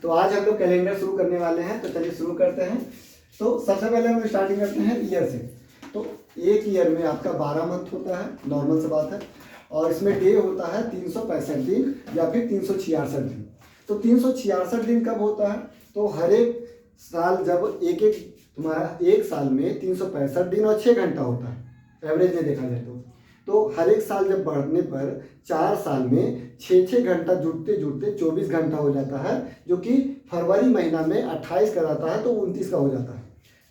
तो आज हम लोग कैलेंडर शुरू करने वाले हैं, तो चलिए शुरू करते हैं। तो सबसे पहले हम स्टार्टिंग करते हैं ईयर से। तो एक ईयर में आपका 12 मंथ होता है, नॉर्मल सी बात है, और इसमें डे होता है 365 दिन या फिर 366 दिन। तो 366 दिन कब होता है? तो हर एक साल जब तुम्हारा एक साल में 365 दिन और 6 घंटा होता है, एवरेज में देखा जाए तो हर एक साल जब बढ़ने पर 4 साल में 6 घंटा जुड़ते जुड़ते 24 घंटा हो जाता है, जो कि फरवरी महीना में 28 का रहता है तो 29 का हो जाता है।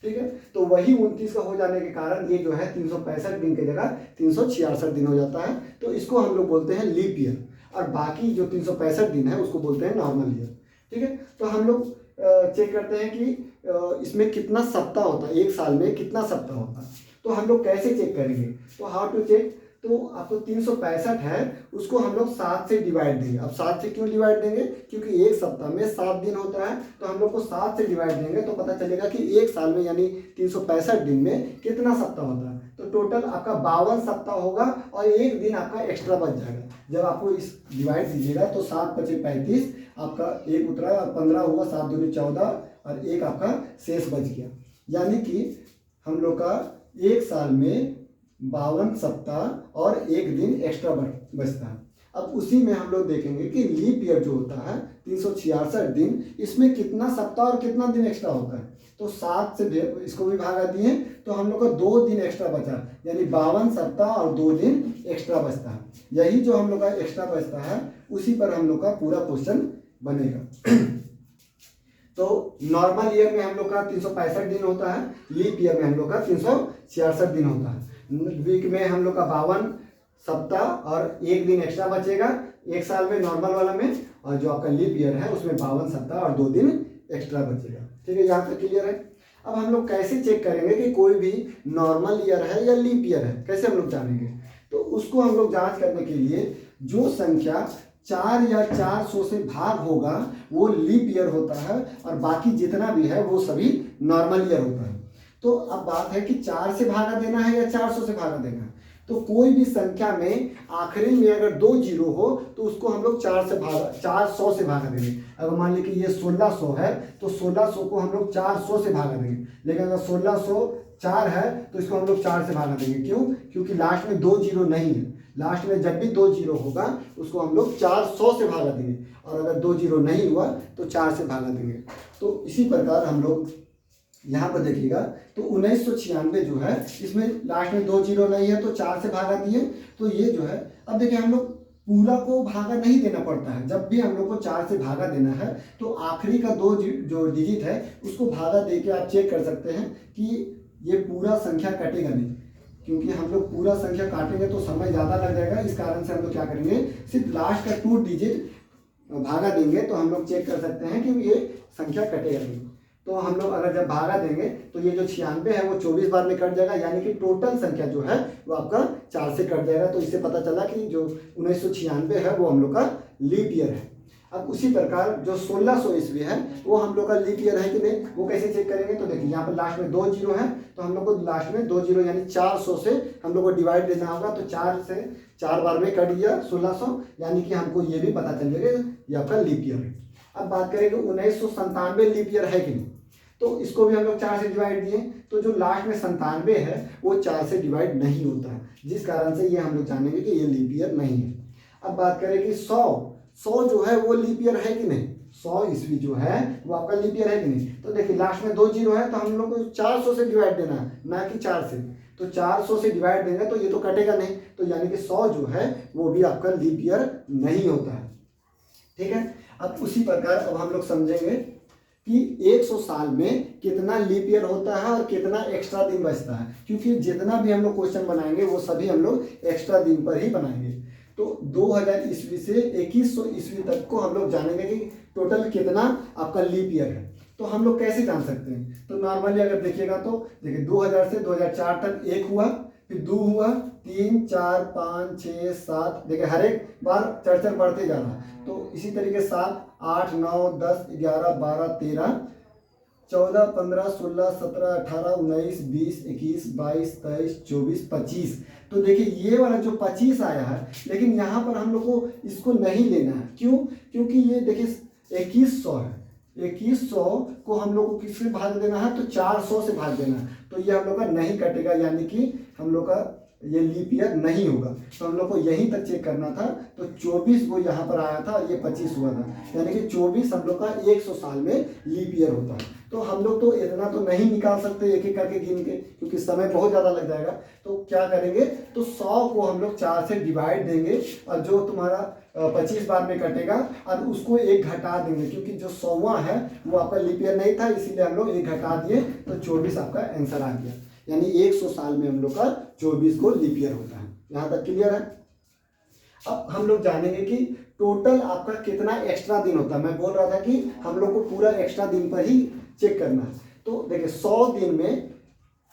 ठीक है, तो वही 29 का हो जाने के कारण ये जो है 365 दिन की जगह 366 दिन हो जाता है। तो इसको हम लोग बोलते हैं लीप ईयर, और बाकी जो 365 दिन है उसको बोलते हैं नॉर्मल ईयर। ठीक है, तो हम लोग चेक करते हैं कि इसमें कितना सप्ताह होता है, एक साल में कितना सप्ताह होता है। तो हम लोग कैसे चेक करेंगे? तो हाउ टू चेक? तो आपको 365 है, उसको हम लोग 7 से डिवाइड देंगे। अब 7 से क्यों डिवाइड देंगे? क्योंकि एक सप्ताह में 7 दिन होता है, तो हम लोग को 7 से डिवाइड देंगे तो पता चलेगा कि एक साल में यानी 365 दिन में कितना सप्ताह होता है। तो टोटल आपका 52 सप्ताह होगा और एक दिन आपका एक्स्ट्रा बच जाएगा। जब आपको इस डिवाइड दीजिएगा तो 7 × 5 = 35, आपका एक उतरा और 15 हुआ, 7 × 2 = 14 और एक आपका शेष बच गया। यानी कि हम लोग का एक साल में 52 सप्ताह और एक दिन एक्स्ट्रा बचता है। अब उसी में हम लोग देखेंगे कि लीप ईयर जो होता है 366 दिन, इसमें कितना सप्ताह और कितना दिन एक्स्ट्रा होता है। तो 7 से इसको भी भागा दिए तो हम लोग का 2 दिन एक्स्ट्रा बचा, यानी 52 सप्ताह और 2 दिन एक्स्ट्रा बचता है। यही जो हम लोग का एक्स्ट्रा बचता है उसी पर हम लोग का पूरा क्वेश्चन बनेगा। तो नॉर्मल ईयर में हम लोग का 365 दिन होता है, लीप ईयर में हम लोग का 366 दिन होता है। वीक में हम लोग का 52 सप्ताह और एक दिन एक्स्ट्रा बचेगा एक साल में नॉर्मल वाला में, और जो आपका लीप ईयर है उसमें 52 सप्ताह और 2 दिन एक्स्ट्रा बचेगा। ठीक है, यहाँ तक क्लियर है। अब हम लोग कैसे चेक करेंगे कि कोई भी नॉर्मल ईयर है या लीप ईयर है, कैसे हम लोग जानेंगे? तो उसको हम लोग जांच करने के लिए जो संख्या 4 या 400 से भाग होगा वो लीप ईयर होता है, और बाकी जितना भी है वो सभी नॉर्मल ईयर होता है। तो अब बात है कि 4 से भागा देना है या 400 से भागा देना है। तो कोई भी संख्या में आखिरी में अगर 2 जीरो हो तो उसको हम लोग 400 से भागा देंगे। अगर मान लीजिए कि ये 1600 है तो 1600 को हम लोग 400 से भागा देंगे। लेकिन अगर 1604 है तो इसको हम लोग 4 से भागा देंगे। क्यों? क्योंकि लास्ट में 2 जीरो नहीं है। लास्ट में जब भी 2 जीरो होगा उसको हम लोग 400 से भागा देंगे, और अगर 2 जीरो नहीं हुआ तो 4 से भागा देंगे। तो इसी प्रकार हम लोग यहाँ पर देखिएगा तो 1996 जो है इसमें लास्ट में 2 जीरो नहीं है तो 4 से भागा दिए। तो ये जो है, अब देखिए हम लोग पूरा को भागा नहीं देना पड़ता है। जब भी हम लोग को 4 से भागा देना है तो आखिरी का 2 जो डिजिट है उसको भागा दे के आप चेक कर सकते हैं कि ये पूरा संख्या कटेगा नहीं, क्योंकि हम लोग पूरा संख्या काटेंगे तो समय ज़्यादा लग जाएगा। इस कारण से हम लोग क्या करेंगे, सिर्फ लास्ट का 2 डिजिट भागा देंगे तो हम लोग चेक कर सकते हैं कि ये संख्या कटेगा नहीं। तो हम लोग अगर जब भागा देंगे तो ये जो 96 है वो 24 बार में कट जाएगा, यानी कि टोटल संख्या जो है वो आपका 4 से कट जाएगा। तो इससे पता चला कि जो 1996 है वो हम लोग का लीप ईयर है। अब उसी प्रकार जो 1600 ईस्वी है वो हम लोग का लीप ईयर है कि नहीं, वो कैसे चेक करेंगे? तो देखिए यहाँ पर लास्ट में 2 जीरो है तो हम लोग को लास्ट में 2 जीरो यानी 400 से हम लोग को डिवाइड देना होगा। तो 4 से 4 बार में कट गया 1600, यानी कि हमको ये भी पता चल जाएगा ये आपका लीप ईयर है। अब बात करेंगे 1997 लीप ईयर है कि नहीं, तो इसको भी हम लोग 4 से डिवाइड दिए। तो जो लास्ट में 97 है वो 4 से डिवाइड नहीं होता है, जिस कारण से ये हम लोग जानेंगे कि ये लीप ईयर नहीं है। अब बात करें कि 100 जो है वो लीप ईयर है कि नहीं, 100 ईस्वी जो है वो आपका लीप ईयर है कि नहीं। तो देखिए लास्ट में 2 जीरो है तो हम लोग को 400 से डिवाइड देना है, ना कि 4 से। तो 400 से डिवाइड देंगे तो ये तो कटेगा नहीं, तो यानी कि 100 जो है वो भी आपका लीप ईयर नहीं होता है। ठीक है, अब उसी प्रकार अब हम लोग समझेंगे कि 100 साल में कितना लीप ईयर होता है और कितना एक्स्ट्रा दिन बचता है, क्योंकि जितना भी हम लोग क्वेश्चन बनाएंगे वो सभी हम लोग एक्स्ट्रा दिन पर ही बनाएंगे। तो 2000 ईस्वी से 2100 ईस्वी तक को हम लोग जानेंगे कि टोटल कितना आपका लीप ईयर है। तो हम लोग कैसे जान सकते हैं? तो नॉर्मली अगर देखिएगा तो देखिए 2000 से 2004 तक 1 हुआ, फिर 2 हुआ, 3, 4, 5, 6, 7, देखिए हर एक बार चढ़ बढ़ते जा रहा है। तो इसी तरीके 7, 8, 9, 10, 11, 12, 13, 14, 15, 16, 17, 18, 19, 20, 21, 22, 23, 24, 25। तो देखिए ये वाला जो 25 आया है, लेकिन यहाँ पर हम लोग को इसको नहीं लेना है। क्यों? क्योंकि ये देखिए 2100 है, 2100 को हम लोग को किससे भाग देना है, तो 400 से भाग देना है, तो ये हम लोग का नहीं कटेगा, यानी कि हम लोग का ये लीप ईयर नहीं होगा। तो हम लोग को यहीं तक चेक करना था, तो 24 वो यहाँ पर आया था और ये 25 हुआ था, यानी कि 24 हम लोग का 100 साल में लीप ईयर होता है। तो हम लोग तो इतना तो नहीं निकाल सकते एक एक करके गिन के, क्योंकि समय बहुत ज़्यादा लग जाएगा। तो क्या करेंगे, तो 100 को हम लोग 4 से डिवाइड देंगे, और जो तुम्हारा 25 बार में कटेगा और उसको एक घटा देंगे, क्योंकि जो 100वां है वो आपका लीप ईयर नहीं था, इसीलिए हम लोग एक घटा दिए, तो 24 आपका आंसर आ गया। यानी 100 साल में हम लोग का 24 को लीप ईयर होता है। यहाँ तक क्लियर है। अब हम लोग जानेंगे कि टोटल आपका कितना एक्स्ट्रा दिन होता है। मैं बोल रहा था कि हम लोग को पूरा एक्स्ट्रा दिन पर ही चेक करना है। तो देखिए 100 दिन में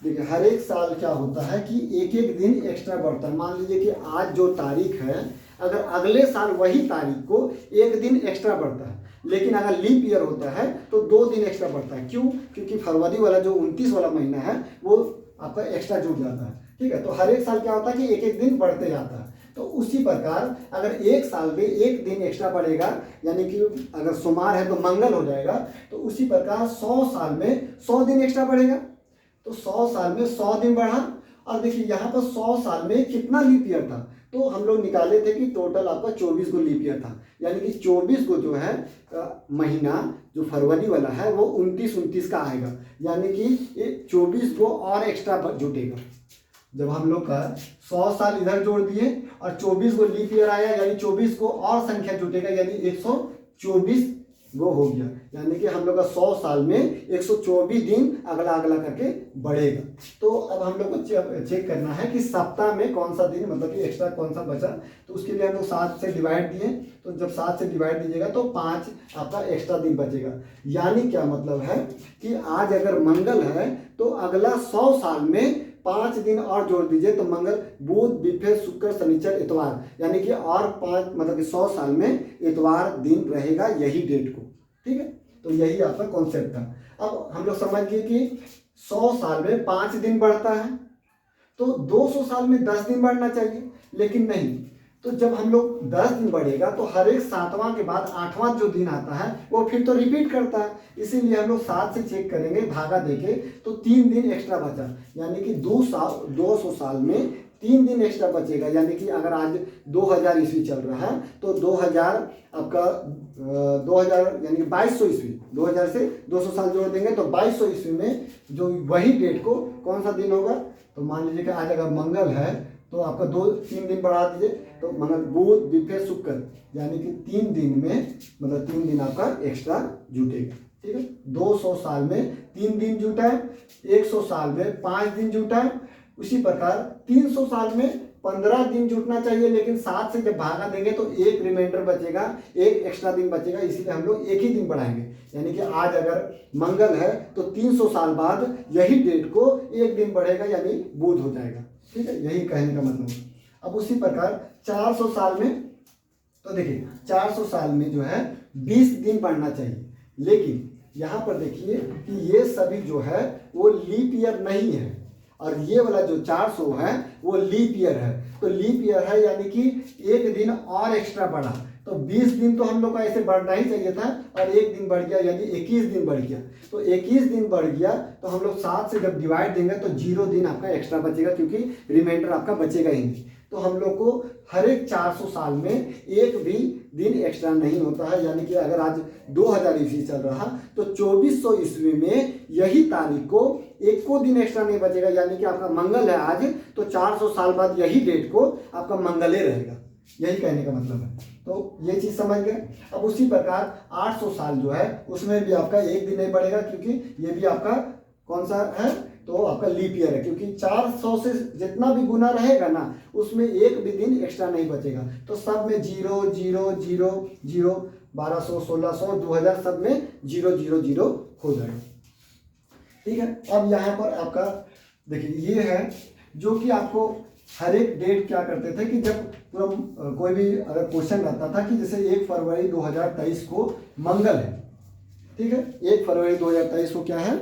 देखिए हर एक साल क्या होता है कि एक एक दिन एक्स्ट्रा बढ़ता है। मान लीजिए कि आज जो तारीख है, अगर अगले साल वही तारीख को एक दिन एक्स्ट्रा बढ़ता है, लेकिन अगर लीप ईयर होता है तो 2 दिन एक्स्ट्रा बढ़ता है। क्यों? क्योंकि फरवरी वाला जो 29 वाला महीना है वो आपका एक्स्ट्रा जुड़ जाता है। ठीक है, तो हर एक साल क्या होता है कि एक एक दिन बढ़ते जाता है। तो उसी प्रकार अगर एक साल में एक दिन एक्स्ट्रा बढ़ेगा, यानी कि अगर सोमवार है तो मंगल हो जाएगा, तो उसी प्रकार 100 साल में 100 दिन एक्स्ट्रा बढ़ेगा। तो 100 साल में 100 दिन बढ़ा। और देखिए यहाँ पर 100 साल में कितना लीप ईयर था, तो हम लोग निकाले थे कि टोटल आपका 24 को लीप ईयर था, यानी कि 24 को जो है महीना जो फरवरी वाला है वो 29 का आएगा, यानी कि ये 24 को और एक्स्ट्रा जुटेगा। जब हम लोग का 100 साल इधर जोड़ दिए और 24 को लीप ईयर आया, यानी 24 को और संख्या जुटेगा, यानी 124 वो हो गया, यानी कि हम लोग का 100 साल में 124 दिन अगला अगला करके बढ़ेगा। तो अब हम लोग को चेक करना है कि सप्ताह में कौन सा दिन मतलब कि एक्स्ट्रा कौन सा बचा। तो उसके लिए हम लोग 7 से डिवाइड दिए, तो जब 7 से डिवाइड दीजिएगा तो 5 आपका एक्स्ट्रा दिन बचेगा। यानी क्या मतलब है कि आज अगर मंगल है तो अगला 100 साल में 5 दिन और जोड़ दीजिए, तो मंगल, बुध, बिफे, शुक्र, शनिचर, इतवार, यानी कि और 5 मतलब कि 100 साल में इतवार दिन रहेगा यही डेट को। ठीक है, तो यही आपका कॉन्सेप्ट था। अब हम लोग समझ गए कि 100 साल में 5 दिन बढ़ता है, तो 200 साल में 10 दिन बढ़ना चाहिए, लेकिन नहीं। तो जब हम लोग 10 दिन बढ़ेगा तो हर एक 7वां के बाद 8वां जो दिन आता है वो फिर तो रिपीट करता है, इसीलिए हम लोग 7 से चेक करेंगे भागा देके, तो 3 दिन एक्स्ट्रा बचा, यानी कि 200 साल में 3 दिन एक्स्ट्रा बचेगा। यानी कि अगर आज 2000 ईस्वी चल रहा है तो 2000 आपका 2000 यानी कि 2200 ईस्वी, 2000 से 200 साल जोड़ देंगे तो 2200 ईस्वी में जो वही डेट को कौन सा दिन होगा, तो मान लीजिए कि आज अगर मंगल है तो आपका 3 दिन बढ़ा दीजिए, तो मंगल, बुध, बिफे, शुक्र, यानी कि 3 दिन में मतलब 3 दिन आपका एक्स्ट्रा जुटेगा। ठीक है, 200 साल में 3 दिन जुटा है, 100 साल में 5 दिन जुटा है। उसी प्रकार 300 साल में 15 दिन जुटना चाहिए, लेकिन 7 से जब भागा देंगे तो एक रिमाइंडर बचेगा, एक एक्स्ट्रा दिन बचेगा, इसीलिए हम लोग एक ही दिन बढ़ाएंगे। यानी कि आज अगर मंगल है तो 300 साल बाद यही डेट को एक दिन बढ़ेगा, यानी बुध हो जाएगा। ठीक है, यही कहने का मतलब है। अब उसी प्रकार 400 साल में, तो देखिए 400 साल में जो है 20 दिन बढ़ना चाहिए, लेकिन यहाँ पर देखिए कि ये सभी जो है वो लीप ईयर नहीं है, और ये वाला जो 400 है वो लीप ईयर है। तो लीप ईयर है यानी कि एक दिन और एक्स्ट्रा बढ़ा, तो 20 दिन तो हम लोग का ऐसे बढ़ना ही चाहिए था, और एक दिन बढ़ गया, यानी 21 दिन बढ़ गया। तो 21 दिन बढ़ गया तो हम लोग 7 से जब डिवाइड देंगे तो 0 दिन आपका एक्स्ट्रा बचेगा, क्योंकि रिमाइंडर आपका बचेगा ही नहीं। तो हम लोग को हर एक 400 साल में एक भी दिन एक्स्ट्रा नहीं होता है। यानी कि अगर आज 2000 ईस्वी चल रहा तो 2400 ईस्वी में यही तारीख को एक को दिन एक्स्ट्रा नहीं बचेगा, यानी कि आपका मंगल है आज, तो 400 साल बाद यही डेट को आपका मंगले रहेगा। यही कहने का मतलब है। तो ये चीज समझ गए। अब उसी प्रकार 800 साल जो है उसमें भी आपका एक दिन नहीं बढ़ेगा, क्योंकि ये भी आपका कौन सा है, तो आपका लीप ईयर है, क्योंकि 400 से जितना भी गुना रहेगा ना उसमें एक भी दिन एक्स्ट्रा नहीं बचेगा। तो सब में 0 0 0 0, 1200, 1600, 2000 सब में 0 0 0 हो जाएगा। ठीक है, अब यहाँ पर आपका देखिए ये है जो कि आपको हर एक डेट क्या करते थे कि जब पूरा कोई भी अगर क्वेश्चन रहता था कि जैसे 1 फरवरी 2023 को मंगल है, ठीक है, 1 फरवरी 2023 को क्या है,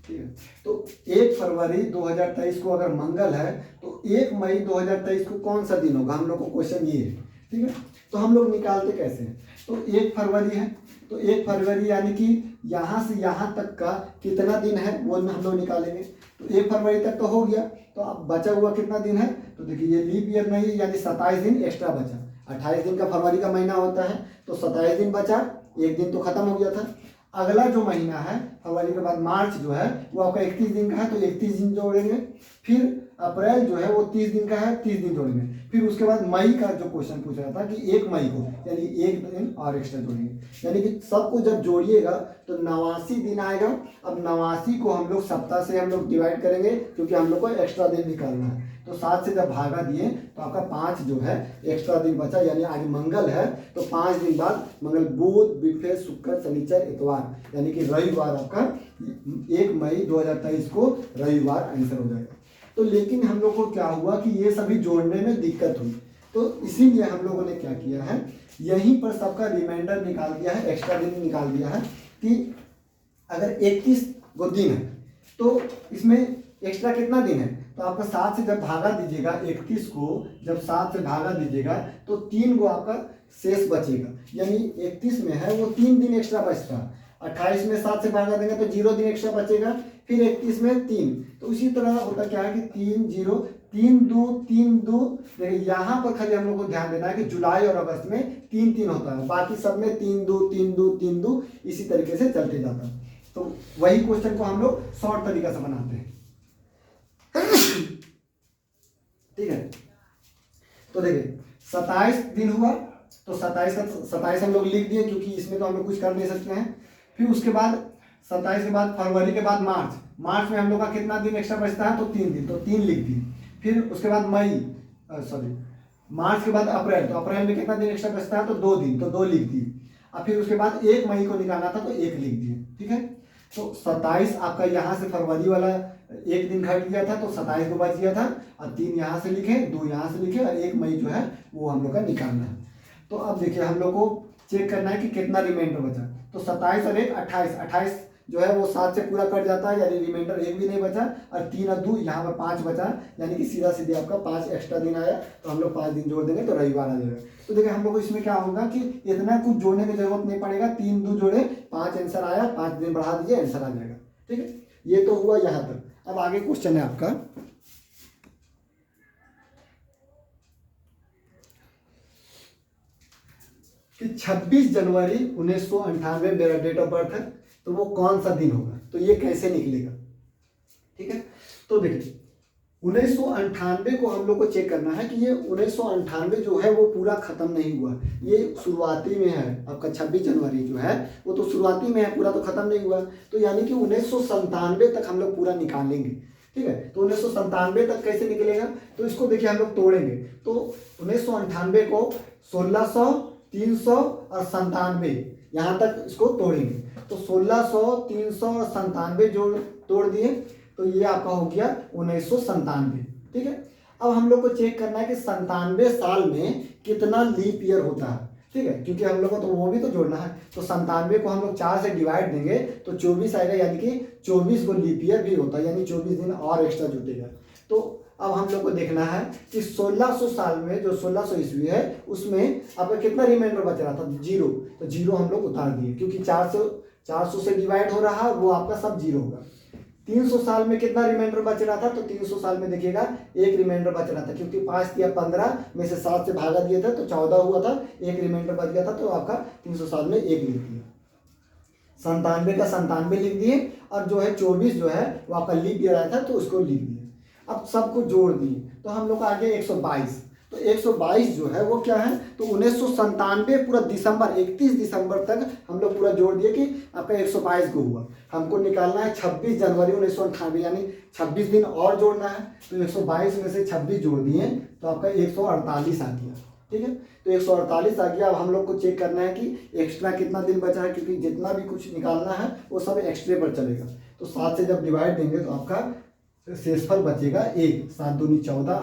ठीक है। तो 1 फरवरी 2023 को अगर मंगल है तो 1 मई 2023 को कौन सा दिन होगा, हम लोग को क्वेश्चन ये है। ठीक है, तो हम लोग निकालते कैसे हैं, तो 1 फरवरी है तो 1 फरवरी यानी कि यहाँ से यहाँ तक का कितना दिन है वो हम लोग निकालेंगे। तो 1 फरवरी तक तो हो गया, तो अब बचा हुआ कितना दिन है, तो देखिए ये लीप ईयर नहीं यानी 27 दिन एक्स्ट्रा बचा। 28 दिन का फरवरी का महीना होता है तो 27 दिन बचा, एक दिन तो खत्म हो गया था। अगला जो महीना है फरवरी के बाद मार्च जो है वो आपका 31 दिन का है तो 31 दिन जोड़ेंगे। फिर अप्रैल जो है वो 30 दिन का है, 30 दिन जोड़ेंगे। फिर उसके बाद मई का जो क्वेश्चन पूछ रहा था कि 1 मई को यानी एक दिन और एक्स्ट्रा जोड़ेंगे, यानी कि सबको जब जोड़िएगा तो 89 दिन आएगा। अब 89 को हम लोग सप्ताह से हम लोग डिवाइड करेंगे क्योंकि हम लोग को एक्स्ट्रा दिन निकालना है। तो 7 से जब भागा दिए तो आपका 5 जो है एक्स्ट्रा दिन बचा, यानी आज मंगल है तो 5 दिन बाद मंगल, बुध, बृहस्पति, शुक्र, शनिचर, इतवार यानी कि रविवार आपका 1 मई 2023 को रविवार आंसर हो जाएगा। तो लेकिन हम लोग को क्या हुआ कि ये सभी जोड़ने में दिक्कत हुई, तो इसीलिए हम लोगों ने क्या किया है, यहीं पर सबका रिमाइंडर निकाल दिया है, एक्स्ट्रा दिन निकाल दिया है कि अगर 31 को दिन है तो इसमें एक्स्ट्रा कितना दिन है, तो आपका 7 से जब भागा दीजिएगा 31 को, जब 7 से भागा दीजिएगा तो 3 को आपका शेष बचेगा, यानी 31 में है वो 3 दिन एक्स्ट्रा बचता है। 28 में 7 से भागा देंगे तो 0 दिन एक्स्ट्रा बचेगा, फिर 31 में 3। तो उसी तरह होता क्या है कि 3 0 3 2 3 2। देखिए यहाँ पर खाली हम लोग को ध्यान देना है कि जुलाई और अगस्त में 3 3 होता है, बाकी सब में 3 2 3 2 3 2 इसी तरीके से चलते जाता है। तो वही क्वेश्चन को हम लोग शॉर्ट तरीका से बनाते हैं। ठीक है, तो देखिए 27 दिन हुआ तो 27 हम लोग लिख दिए क्योंकि इसमें तो हम लोग कुछ कर नहीं सकते हैं। फिर उसके बाद 27 के बाद फरवरी के बाद मार्च में हम लोग का कितना दिन एक्स्ट्रा बचता है, तो 3 दिन, तो 3 लिख दिए। फिर उसके बाद मार्च के बाद अप्रैल, तो अप्रैल में कितना दिन एक्स्ट्रा बचता है, तो 2 दिन, तो 2 लिख दिए। अब फिर उसके बाद 1 मई को निकालना था तो 1 लिख दिए। ठीक है, तो 27 आपका यहाँ से फरवरी वाला 1 दिन घट गया था तो 27 को बच गया था, और 3 यहाँ से लिखे, 2 यहाँ से लिखे, और 1 मई जो है वो हम लोग का निकालना है। तो अब देखिए हम लोग को चेक करना है कि कितना रिमाइंडर बचा, तो 27 और 1 28 जो है वो 7 से पूरा कट जाता है, यानी रिमाइंडर 1 भी नहीं बचा, और 3 और 2 यहाँ पर 5 बचा, यानी कि सीधा सीधे आपका 5 एक्स्ट्रा दिन आया। तो हम लोग 5 दिन जोड़ देंगे तो रविवार आ जाएगा। तो देखिए हम लोग को इसमें क्या होगा कि इतना कुछ जोड़ने की जरूरत नहीं पड़ेगा, 3 2 जोड़े 5 आंसर आया, 5 दिन बढ़ा दीजिए आंसर आ जाएगा। ठीक है, ये तो हुआ यहाँ तक। अब आगे क्वेश्चन है आपका कि 26 जनवरी 1998 मेरा डेट ऑफ बर्थ है, तो वो कौन सा दिन होगा, तो ये कैसे निकलेगा। ठीक है, तो देखिए 1998 को हम लोग को चेक करना है कि ये 1998 जो है वो पूरा खत्म नहीं हुआ, ये शुरुआती में है। आपका 26 जनवरी जो है वो तो शुरुआती में है, पूरा तो खत्म नहीं हुआ। तो यानी कि 1997 तक हम लोग पूरा निकालेंगे। ठीक है, तो 1997 तक कैसे निकलेगा, तो इसको देखिए हम लोग तोड़ेंगे। तो 1998 को 1600, 300 और 97 यहाँ तक इसको तोड़ेंगे। तो 1600, 300 और 97 जो तोड़ दिए तो ये आपका हो गया 1997। ठीक है, अब हम लोग को चेक करना है कि 97 साल में कितना लीप ईयर होता है। ठीक है, क्योंकि हम लोग को तो वो भी तो जोड़ना है। तो 97 को हम लोग 4 से डिवाइड देंगे तो 24 आएगा, यानी कि 24 को लीप ईयर भी होता है, यानी 24 दिन और एक्स्ट्रा जुटेगा। तो अब हम लोग को देखना है कि 1600 साल में जो 1600 ईस्वी है उसमें आपका कितना रिमाइंडर बच रहा था, 0। तो 0 हम लोग उतार दिए क्योंकि 400 से डिवाइड हो रहा है, वो आपका सब 0 होगा। 300 साल में कितना रिमाइंडर बच रहा था, तो 300 साल में देखिएगा 1 रिमाइंडर बच रहा था, क्योंकि 5 या 15 में से 7 से भागा दिए थे तो 14 हुआ था, 1 रिमाइंडर बच गया था, तो आपका 300 साल में 1 लिख दिया। 97 का 97 लिख दिए, और जो है 24 जो है वो आपका लीप ईयर आया था तो उसको लिख दिए। अब सबको जोड़ दिए तो हम लोग को आ गया 122। तो 122 जो है वो क्या है, तो 1997 पूरा दिसंबर 31 दिसंबर तक हम लोग पूरा जोड़ दिए कि आपका 122 को हुआ। हमको निकालना है 26 जनवरी 1998, यानी 26 दिन और जोड़ना है। तो 122 में से 26 जोड़ दिए तो आपका 148 आ गया। ठीक है, तो 148 आ गया। अब हम लोग को चेक करना है कि एक्स्ट्रा कितना दिन बचा है, क्योंकि जितना भी कुछ निकालना है वो सब एक्स्ट्रे पर चलेगा। तो 7 से जब डिवाइड देंगे तो आपका शेषफल बचेगा 1। 7 दूनी 14,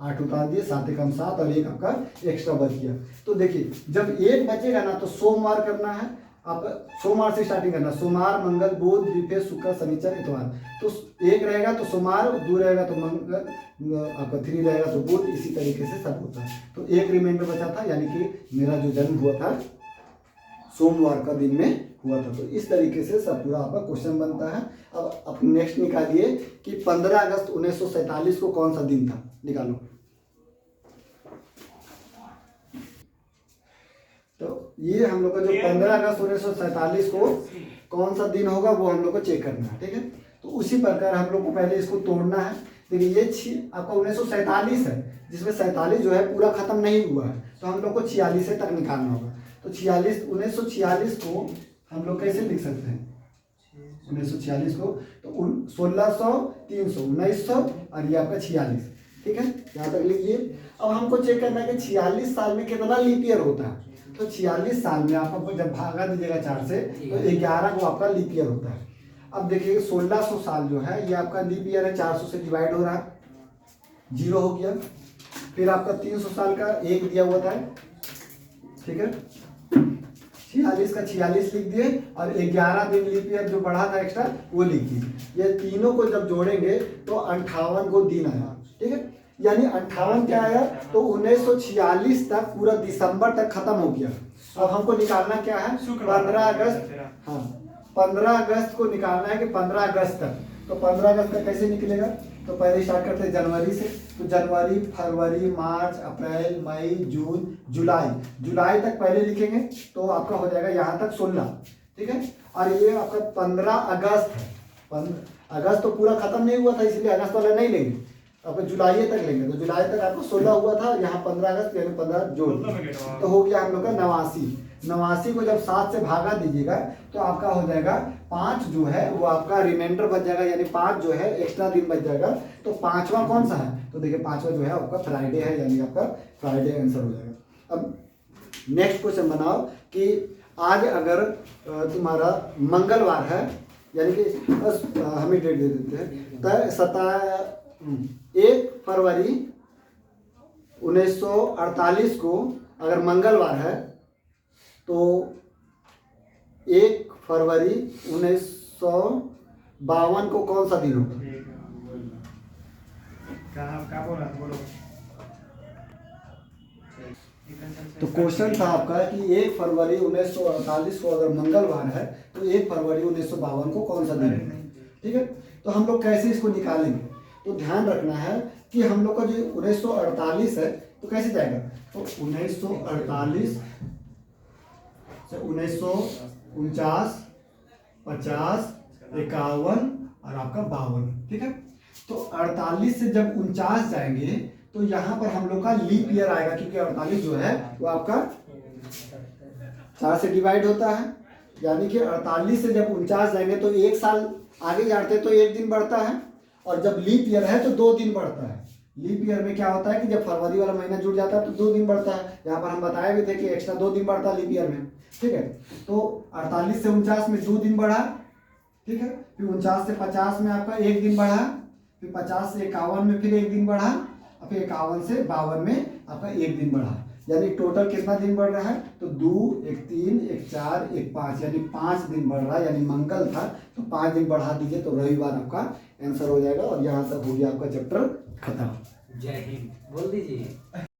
8 उतार दिए, 7 एकम 7 और 1 आपका एक्स्ट्रा बच गया। तो देखिए जब 1 बचेगा ना तो सोमवार करना है, आप सोमवार से स्टार्टिंग करना, सोमवार मंगल बुध बृहस्पति शुक्र शनिचर इतवार। तो एक रहेगा तो सोमवार, दो रहेगा तो मंगल, आपका 3 रहेगा तो बुध, इसी तरीके से सब होता है। तो एक रिमाइंडर बचा था, यानी कि मेरा जो जन्म हुआ था सोमवार का दिन में हुआ था। तो इस तरीके से सब पूरा आपका क्वेश्चन बनता है। अब आप नेक्स्ट निकालिए कि 15 अगस्त 1947 को कौन सा दिन था, निकालो। तो ये हम लोग का जो 15 अगस्त 1947 को कौन सा दिन होगा वो हम लोग को चेक करना है, ठीक है। तो उसी प्रकार हम लोग को पहले इसको तोड़ना है। देखिए ये आपका 1947 है, जिसमें 47 जो है पूरा खत्म नहीं हुआ है, तो हम लोग को 46 तक निकालना होगा। तो 1946 को हम लोग कैसे लिख सकते हैं, 1946 को तो 1600 300 1900 और ये आपका 46, ठीक है, यहाँ तक लिखिए। अब हमको चेक करना है कि 46 साल में कितना लीप ईयर होता है। तो 46 साल में आपको जब भागा दीजिएगा 4 से तो 11 को आपका लीप ईयर होता है। अब देखिए 1600 साल जो है ये आपका लीप ईयर है, 400 से डिवाइड हो रहा है, 0 हो गया। फिर आपका 300 साल का 1 दिया हुआ था, ठीक है, 46 का 46 लिख दिए और 11 दिन लीप ईयर जो बढ़ा था एक्स्ट्रा वो लिख दिए। ये तीनों को जब जोड़ेंगे तो 58 को दिन आया, ठीक है। यानी 58 क्या आया, तो 1946 तक पूरा दिसंबर तक खत्म हो गया। अब हमको निकालना क्या है, 15 अगस्त, हाँ 15 अगस्त को निकालना है कि 15 अगस्त तक। तो 15 अगस्त तक कैसे निकलेगा, तो पहले स्टार्ट करते हैं जनवरी से। तो जनवरी फरवरी मार्च अप्रैल मई जून जुलाई तक पहले लिखेंगे तो आपका हो जाएगा यहाँ तक 16, ठीक है। और ये आपका 15 अगस्त है, 15 अगस्त तो पूरा खत्म नहीं हुआ था, इसलिए अगस्त वाला नहीं लेंगे, आपको जुलाई तक लेंगे। तो जुलाई तक आपको 16 हुआ था, यहाँ 15 अगस्त यानी 15 जून, तो हो गया हम लोग का 89 को जब 7 से भागा दीजिएगा तो आपका हो जाएगा 5 जो है वो आपका रिमाइंडर बच जाएगा, यानी 5 जो है एक्स्ट्रा दिन बच जाएगा। तो 5वां कौन सा है, तो देखिए 5वां जो है आपका फ्राइडे है, यानी आपका फ्राइडे आंसर हो जाएगा। अब नेक्स्ट क्वेश्चन बनाओ कि आज अगर तुम्हारा मंगलवार है, यानी कि हमें डेट दे देते हैं, तो 1 फरवरी 1948 को अगर मंगलवार है तो 1 फरवरी 1952 को कौन सा दिन होगा। तो क्वेश्चन था आपका कि 1 फरवरी 1948 को अगर मंगलवार है तो 1 फरवरी 1952 को कौन सा दिन है, ठीक है। तो हम लोग कैसे इसको निकालेंगे, तो ध्यान रखना है कि हम लोग का जो 1948 है तो कैसे जाएगा, तो 1948 से 1949 50 51 और आपका 52, ठीक है। तो 48 से जब 49 जाएंगे तो यहाँ पर हम लोग का लीप ईयर आएगा, क्योंकि 48 जो है वो आपका 4 से डिवाइड होता है, यानी कि 48 से जब 49 जाएंगे तो 1 साल आगे जाते तो 1 दिन बढ़ता है, और जब लीप ईयर है तो 2 दिन बढ़ता है। लीप ईयर में क्या होता है कि जब फरवरी वाला महीना जुड़ जाता है तो 2 दिन बढ़ता है। यहाँ पर हम बताए भी थे कि एक्स्ट्रा 2 दिन बढ़ता है लीप ईयर में, ठीक है। तो 48 से 49 में 2 दिन बढ़ा, ठीक है। फिर 49 से 50 में आपका 1 दिन बढ़ा, फिर 50 से 51 में फिर 1 दिन बढ़ा, और फिर 51 से 52 में आपका 1 दिन बढ़ा, यानी टोटल कितना दिन बढ़ रहा है, तो 2 1 3 1 4 1 5, यानी 5 दिन बढ़ रहा है। यानी मंगल था तो 5 दिन बढ़ा दीजिए तो रविवार आपका आंसर हो जाएगा। और यहाँ तक हो गया आपका चैप्टर खत्म। जय हिंद बोल दीजिए।